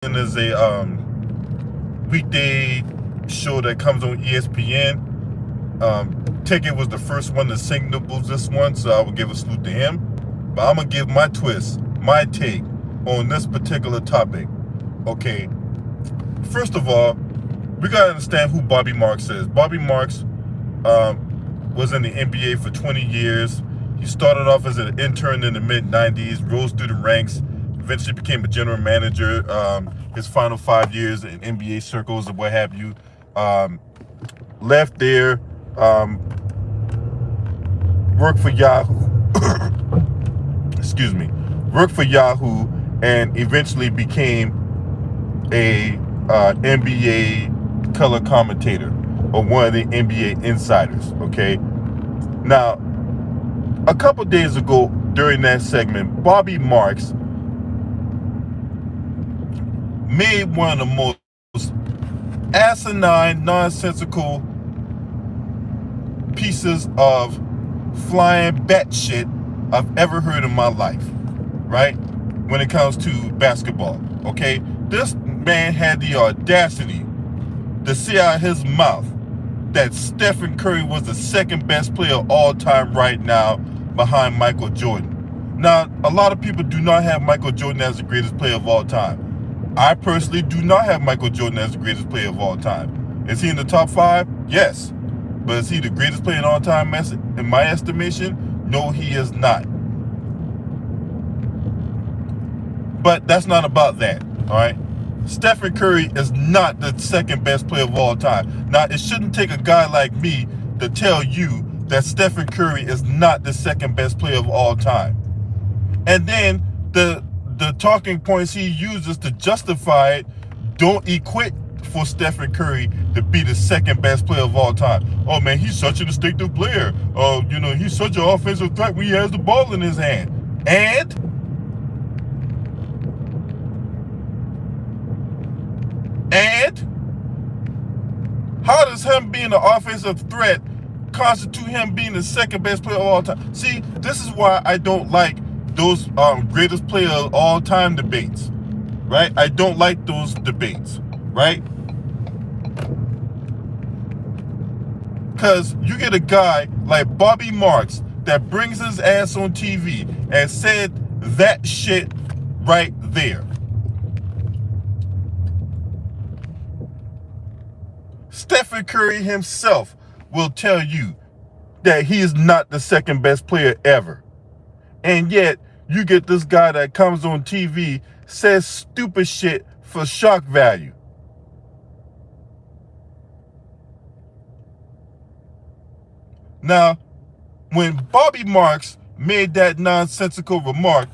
is a weekday show that comes on ESPN. Ticket was the first one to signal this one, so I would give a salute to him. But I'm gonna give my twist, my take on this particular topic. Okay, first of all, we gotta understand who Bobby Marks is. Bobby Marks was in the NBA for 20 years. He started off as an intern in the mid-90s, rose through the ranks, eventually became a general manager. His final 5 years in NBA circles and what have you. Left there, worked for Yahoo. Excuse me. Worked for Yahoo and eventually became a NBA color commentator or one of the NBA insiders. Okay. Now, a couple days ago during that segment, Bobby Marks made one of the most asinine, nonsensical pieces of flying batshit I've ever heard in my life, right? When it comes to basketball, okay? This man had the audacity to say out of his mouth that Stephen Curry was the second best player of all time right now behind Michael Jordan. Now, a lot of people do not have Michael Jordan as the greatest player of all time. I personally do not have Michael Jordan as the greatest player of all time. Is he in the top 5? Yes. But is he the greatest player in all time in my estimation? No, he is not. But that's not about that, all right? Stephen Curry is not the second best player of all time. Now, it shouldn't take a guy like me to tell you that Stephen Curry is not the second best player of all time. And then the talking points he uses to justify it don't equate for Stephen Curry to be the second best player of all time. Oh man, he's such a distinctive player. Oh, he's such an offensive threat when he has the ball in his hand. And how does him being an offensive threat constitute him being the second best player of all time? See, this is why I don't like those greatest player of all time debates, right? I don't like those debates, right? Because you get a guy like Bobby Marks that brings his ass on TV and said that shit right there. Stephen Curry himself will tell you that he is not the second best player ever. And yet, you get this guy that comes on TV, says stupid shit for shock value. Now, when Bobby Marks made that nonsensical remark,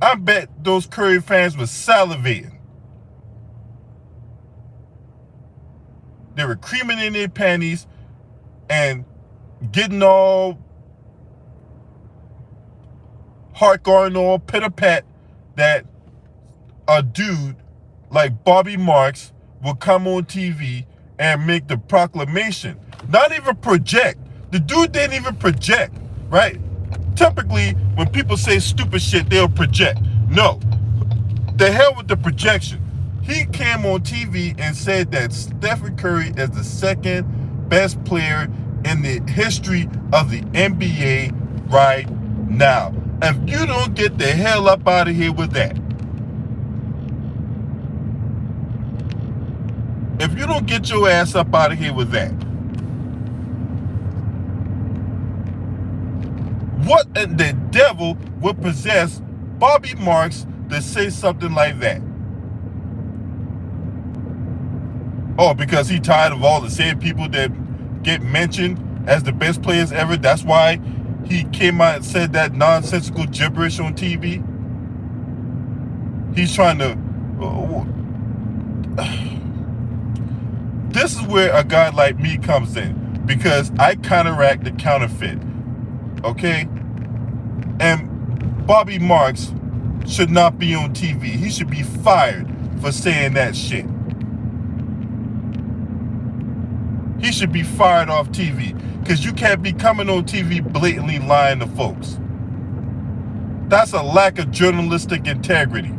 I bet those Curry fans were salivating. They were creaming in their panties and getting all heart going all pitter-pat that a dude like Bobby Marks will come on TV and make the proclamation. Not even project. The dude didn't even project, right? Typically, when people say stupid shit, they'll project. No. The hell with the projection. He came on TV and said that Stephen Curry is the second best player in the history of the NBA right now. If you don't get the hell up out of here with that, if you don't get your ass up out of here with that, what in the devil would possess Bobby Marks to say something like that? Oh, because he tired of all the same people that get mentioned as the best players ever. That's why he came out and said that nonsensical gibberish on TV. He's trying to... This is where a guy like me comes in, because I counteract the counterfeit. Okay? And Bobby Marks should not be on TV. He should be fired for saying that shit. He should be fired off TV, because you can't be coming on TV blatantly lying to folks. That's a lack of journalistic integrity.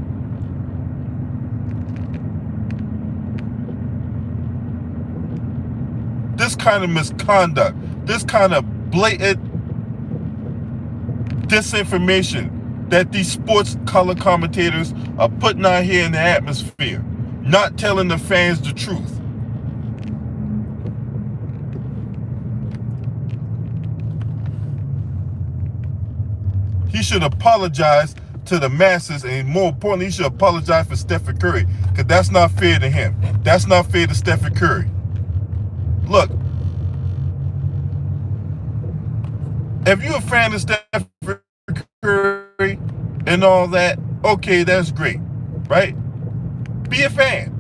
kind of misconduct, this kind of blatant disinformation that these sports color commentators are putting out here in the atmosphere, not telling the fans the truth. He should apologize to the masses, and more importantly, he should apologize for Stephen Curry, because that's not fair to him. That's not fair to Stephen Curry. Look, if you're a fan of Stephen Curry and all that, okay, that's great, right? Be a fan.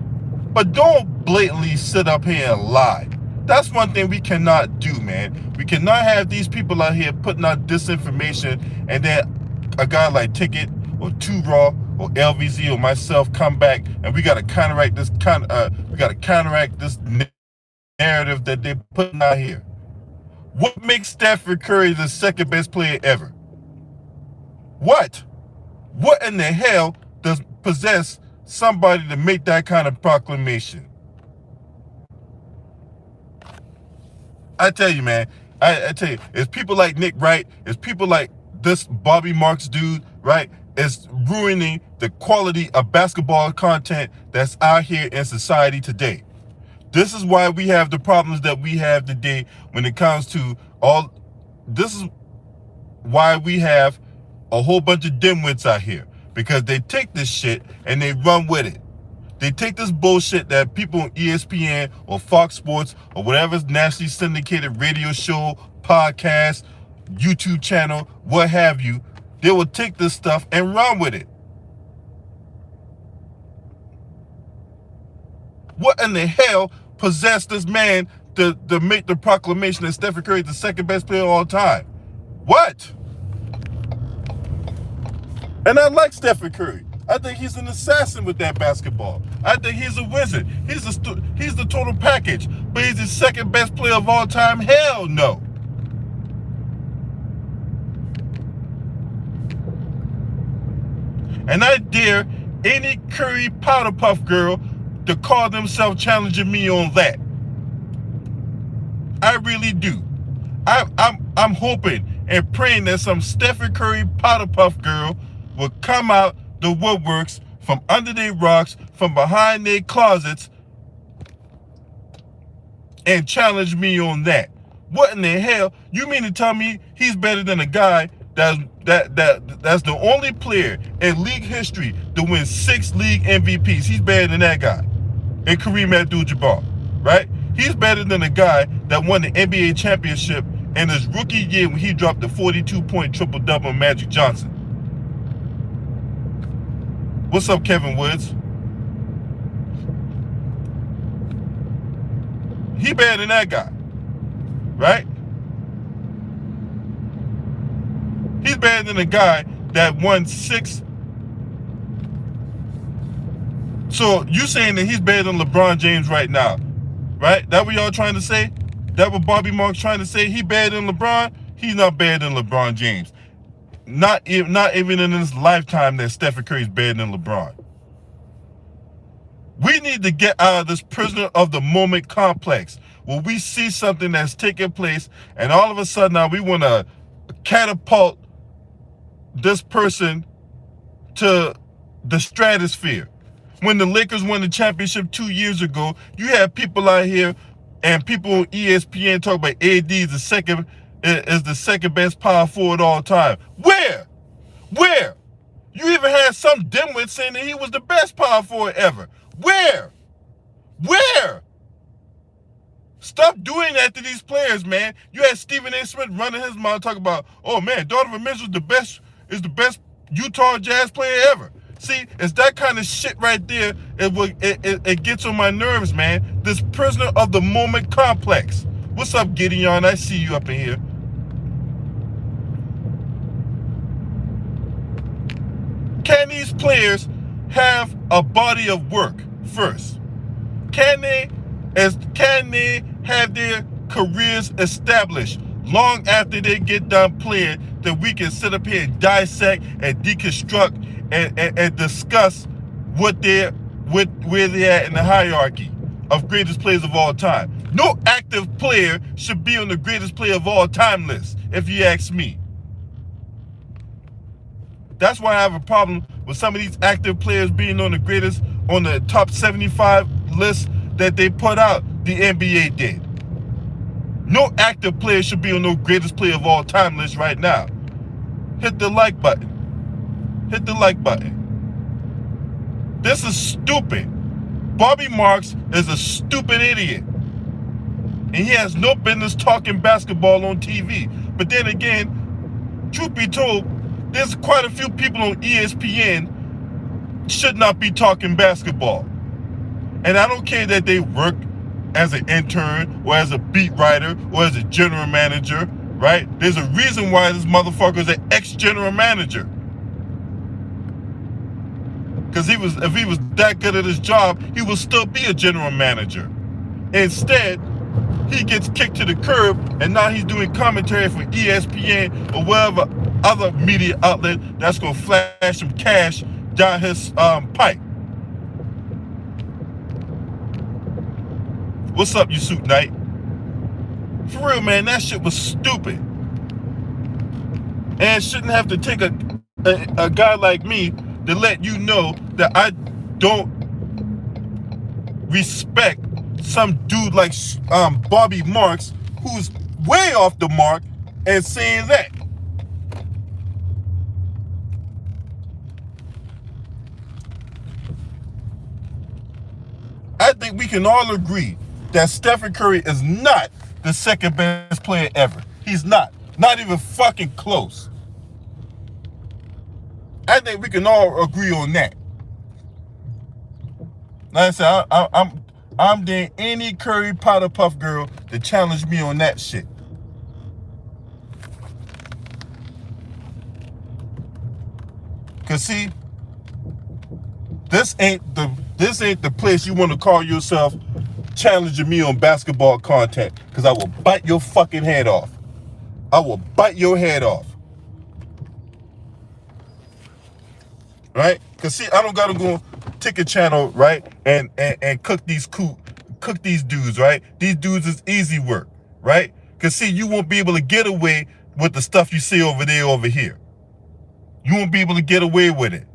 But don't blatantly sit up here and lie. That's one thing we cannot do, man. We cannot have these people out here putting out disinformation, and then a guy like Ticket or Too Raw or LVZ or myself come back, and we got to counteract this narrative that they're putting out here. What makes Stephen Curry the second best player ever? What in the hell does possess somebody to make that kind of proclamation? I tell you, man, I tell you, it's people like Nick Wright, it's people like this Bobby Marks dude, right? It's ruining the quality of basketball content that's out here in society today. This is why we have the problems that we have today when it comes to all. This is why we have a whole bunch of dimwits out here, because they take this shit and they run with it. They take this bullshit that people on ESPN or Fox Sports or whatever's nationally syndicated radio show, podcast, YouTube channel, what have you, they will take this stuff and run with it. What in the hell possessed this man to make the proclamation that Stephen Curry is the second best player of all time? What? And I like Stephen Curry. I think he's an assassin with that basketball. I think he's a wizard. He's the total package. But he's the second best player of all time? Hell no. And I dare any Curry powder puff girl to call themselves challenging me on that. I really do. I'm hoping and praying that some Stephen Curry powder puff girl will come out the woodworks, from under their rocks, from behind their closets, and challenge me on that. What in the hell? You mean to tell me he's better than a guy that's the only player in league history to win 6 league MVPs? He's better than that guy. And Kareem Abdul-Jabbar, right? He's better than a guy that won the NBA championship in his rookie year when he dropped the 42-point triple-double on Magic Johnson. What's up, Kevin Woods? He better than that guy, right? He's better than a guy that won 6. So you saying that he's better than LeBron James right now, right? That what y'all trying to say? That what Bobby Marks trying to say? He better than LeBron? He's not better than LeBron James. Not even in his lifetime that Stephen Curry's better than LeBron. We need to get out of this prisoner of the moment complex where we see something that's taking place and all of a sudden now we want to catapult this person to the stratosphere. When the Lakers won the championship 2 years ago, you had people out here and people on ESPN talk about AD is the second best power forward all time. Where? You even had some dimwit saying that he was the best power forward ever. Where? Stop doing that to these players, man. You had Stephen A. Smith running his mouth talking about, oh man, Donovan Mitchell is the best Utah Jazz player ever. See, it's that kind of shit right there. It gets on my nerves, man. This prisoner of the moment complex. What's up, Gideon? I see you up in here. Can these players have a body of work first? Can they have their careers established long after they get done playing, that we can sit up here and dissect and deconstruct and discuss where they're at in the hierarchy of greatest players of all time? No active player should be on the greatest player of all time list, if you ask me. That's why I have a problem with some of these active players being on the top 75 list that they put out, the NBA did. No active player should be on no greatest player of all time list right now. Hit the like button. Hit the like button. This is stupid. Bobby Marks is a stupid idiot. And he has no business talking basketball on TV. But then again, truth be told, there's quite a few people on ESPN should not be talking basketball. And I don't care that they work as an intern or as a beat writer or as a general manager, right? There's a reason why this motherfucker is an ex-general manager. Because if he was that good at his job, he would still be a general manager. Instead, he gets kicked to the curb, and now he's doing commentary for ESPN or whatever other media outlet that's going to flash some cash down his pipe. What's up, you suit knight? For real, man, that shit was stupid. And it shouldn't have to take a guy like me to let you know that I don't respect some dude like Bobby Marks, who's way off the mark and saying that. I think we can all agree that Stephen Curry is not the second best player ever. He's not. Not even fucking close. I think we can all agree on that. Like I said, I'm daring any Curry powder puff girl to challenge me on that shit. Cause see, this ain't the place you want to call yourself challenging me on basketball content. Cause I will bite your fucking head off. I will bite your head off. Right? Cause see, I don't gotta go ticket channel, right? And cook these dudes, right? These dudes is easy work, right? Cause see, you won't be able to get away with the stuff you see over there, over here. You won't be able to get away with it.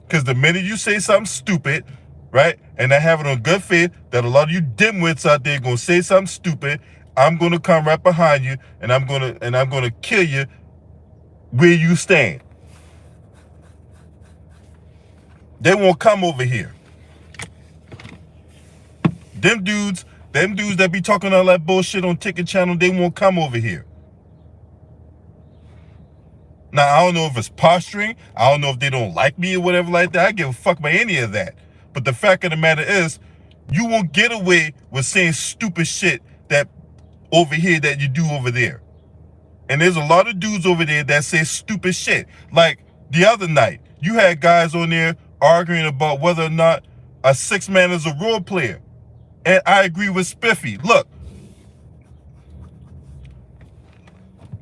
Cause the minute you say something stupid, right? And I have it on good faith that a lot of you dimwits out there gonna say something stupid, I'm gonna come right behind you and I'm gonna kill you where you stand. They won't come over here. Them dudes that be talking all that bullshit on Ticket Channel, they won't come over here. Now, I don't know if it's posturing. I don't know if they don't like me or whatever like that. I give a fuck about any of that. But the fact of the matter is, you won't get away with saying stupid shit that over here that you do over there. And there's a lot of dudes over there that say stupid shit. Like the other night, you had guys on there arguing about whether or not a 6-man is a role player. And I agree with Spiffy. Look,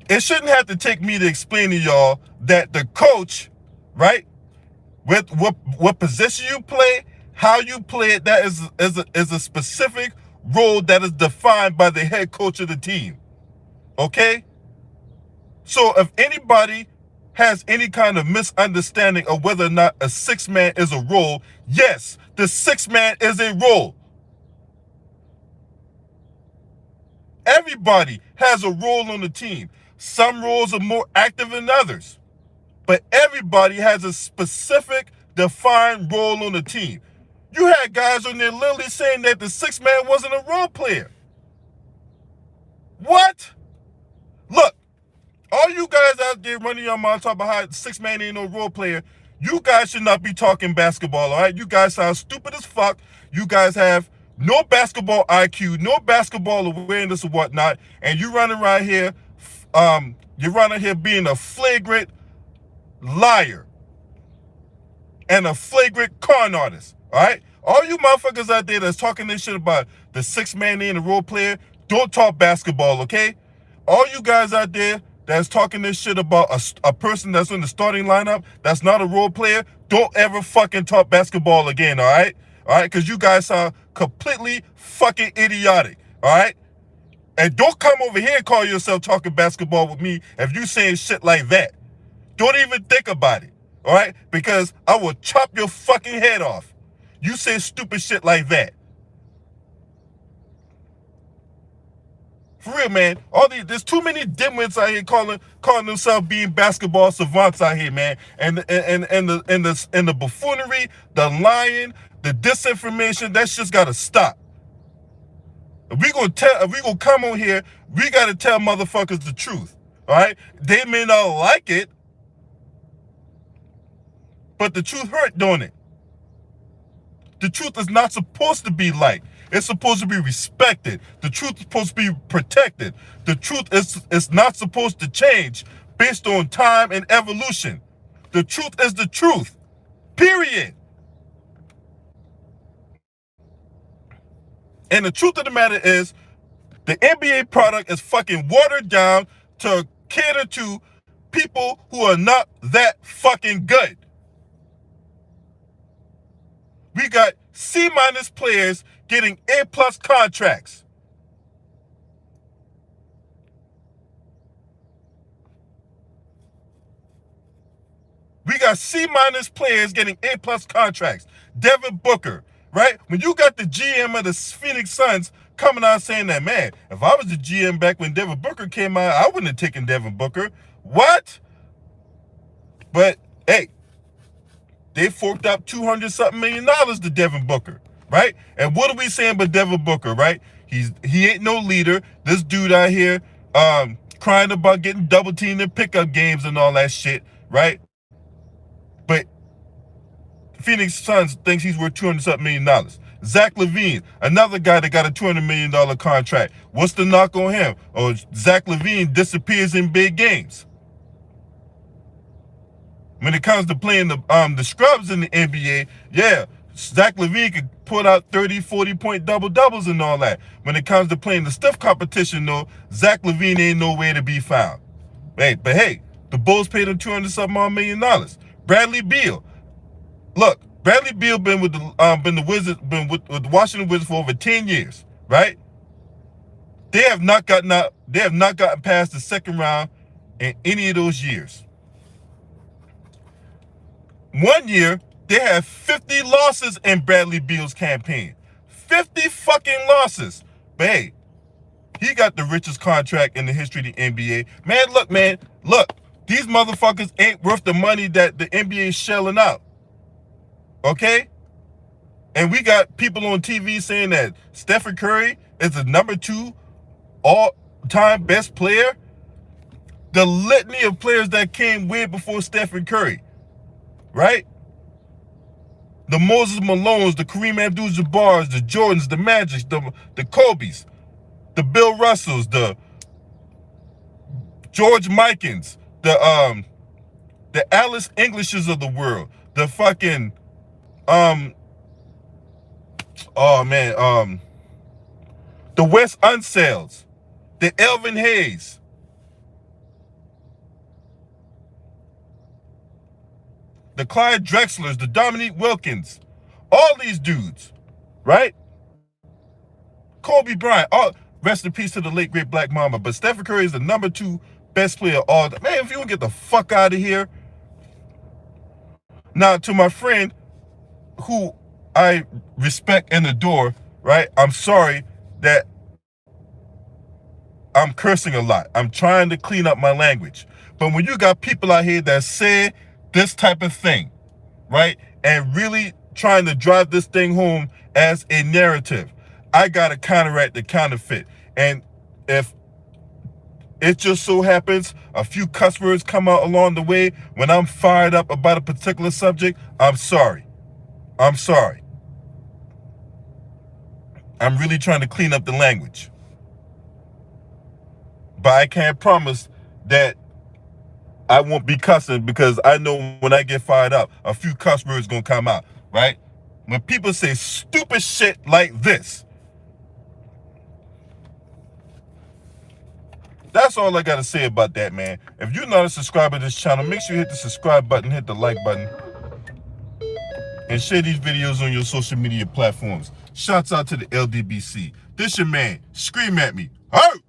it shouldn't have to take me to explain to y'all that the coach, right, with what position you play, how you play it, that is a specific role that is defined by the head coach of the team. Okay? So if anybody has any kind of misunderstanding of whether or not a 6-man is a role, yes, the 6-man is a role. Everybody has a role on the team. Some roles are more active than others. But everybody has a specific, defined role on the team. You had guys on there literally saying that the 6-man wasn't a role player. What? Look, all you guys out there running your mouth talking about how 6-man ain't no role player, you guys should not be talking basketball, all right? You guys sound stupid as fuck. You guys have no basketball IQ, no basketball awareness or whatnot, and you running around here, being a flagrant liar and a flagrant con artist, all right? All you motherfuckers out there that's talking this shit about the 6-man ain't a role player, don't talk basketball, okay? All you guys out there that's talking this shit about a person that's in the starting lineup that's not a role player, don't ever fucking talk basketball again, all right? all right? Because you guys sound completely fucking idiotic, all right? And don't come over here and call yourself talking basketball with me if you saying shit like that. Don't even think about it, all right? Because I will chop your fucking head off. You say stupid shit like that. For real, man. There's too many dimwits out here calling themselves being basketball savants out here, man. And the buffoonery, the lying, the disinformation, that's just gotta stop. If we gonna come on here, we gotta tell motherfuckers the truth. All right? They may not like it, but the truth hurt, don't it? The truth is not supposed to be liked. It's supposed to be respected. The truth is supposed to be protected. The truth is not supposed to change based on time and evolution. The truth is the truth. Period. And the truth of the matter is, the NBA product is fucking watered down to cater to people who are not that fucking good. We got C- players getting A+ contracts. We got C- players getting A+ contracts. Devin Booker, right? When you got the GM of the Phoenix Suns coming out saying that, man, if I was the GM back when Devin Booker came out, I wouldn't have taken Devin Booker. What? But, hey, they forked up $200-something million to Devin Booker, right? And what are we saying about Devin Booker, right? He ain't no leader. This dude out here crying about getting double teamed in pickup games and all that shit, right? But Phoenix Suns thinks he's worth $200-something million. Zach LaVine, another guy that got a $200 million contract. What's the knock on him? Oh, Zach LaVine disappears in big games. When it comes to playing the scrubs in the NBA, yeah, Zach LaVine could put out 30, 40-point double-doubles and all that. When it comes to playing the stiff competition, though, Zach LaVine ain't nowhere to be found. But hey, the Bulls paid him $200-something million. Bradley Beal. Look, Bradley Beal been with the Washington Wizards for over 10 years, right? They have not gotten past the second round in any of those years. One year, they had 50 losses in Bradley Beal's campaign. 50 fucking losses. But hey, he got the richest contract in the history of the NBA. Man, look, these motherfuckers ain't worth the money that the NBA is shelling out. Okay? And we got people on TV saying that Stephen Curry is the number 2 all-time best player. The litany of players that came way before Stephen Curry. Right? The Moses Malones, the Kareem Abdul-Jabbars, the Jordans, the Magics, the Kobes, the Bill Russells, the George Mikens, the Alice Englishes of the world, the fucking the Wes Unseld, the Elvin Hayes, the Clyde Drexlers, the Dominique Wilkins, all these dudes, right? Kobe Bryant, rest in peace to the late great Black Mamba, but Stephen Curry is the number 2 best player of all time. Man, if you don't get the fuck out of here. Now, to my friend who I respect and adore, right? I'm sorry that I'm cursing a lot. I'm trying to clean up my language. But when you got people out here that say this type of thing, right, and really trying to drive this thing home as a narrative, I got to counteract the counterfeit. And if it just so happens a few cuss words come out along the way when I'm fired up about a particular subject, I'm sorry. I'm sorry. I'm really trying to clean up the language. But I can't promise that I won't be cussing, because I know when I get fired up, a few cuss words gonna come out, right? When people say stupid shit like this, that's all I gotta say about that, man. If you're not a subscriber to this channel, make sure you hit the subscribe button, hit the like button. and share these videos on your social media platforms. Shouts out to the LDBC. This your man. Scream at me. Hey!